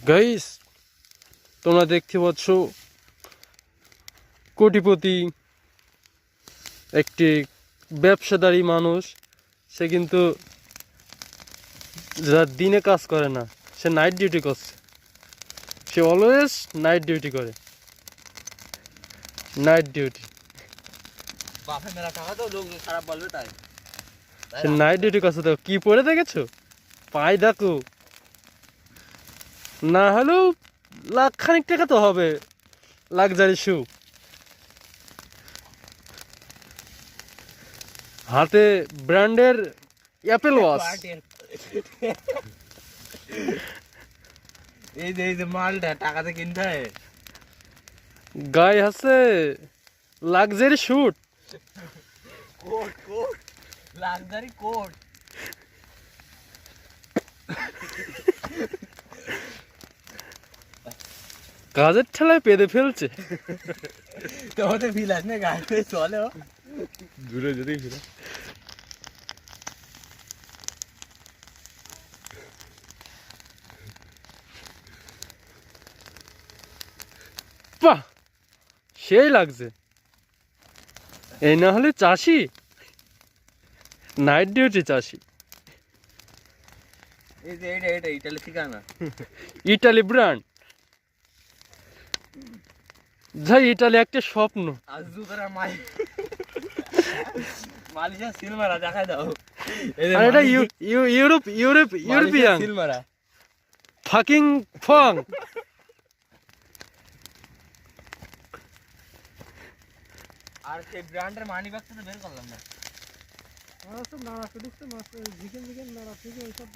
Guys, তোমরা দেখতে পাচ্ছ কোটিপতি একটি ব্যবসাদারী মানুষ। সে কিন্তু দিনে কাজ করে না, সে নাইট ডিউটি করছে। সে অলওয়েজ নাইট ডিউটি করে, নাইট ডিউটি। বাপে মেরা টাকা তো লোক খারাপ বলবে তাই। সে নাইট ডিউটি করছে। তো কি পরে দেখেছো? পাই দেখো, না হলেও লাখ খানিক টাকা তো হবে লাক্সারি শু। হাতে ব্র্যান্ডের অ্যাপেল ওয়াচ। এই যে মালটা টাকাতে কিনতে হয়। গায়ে আছে luxury suit. Coat luxury coat. কাজের ঠেলায় পেদে ফেলছে। তোমাদের বিলাস না গাড়ি চলে দূরে যদি ফিরে বাহ, সেই লাগছে। এই না হলে চাষি, নাইট ডিউটি চাষি। এই যে এটা ইটালি ঠিকানা। Italy brand. যাই, ইটালি একটা স্বপ্ন। আজ দুতরা মালয়েশিয়া সিলমারা দেখাই দাও। আর এটা ইউরোপিয়ান সিলমারা ফাকিং ফং। আর সেই ব্র্যান্ডের মানি ব্যাগটা তো বের করলাম না। সব নাড়া ঢুকছে, মাছ চিকেন নাড়া থেকে ওইসব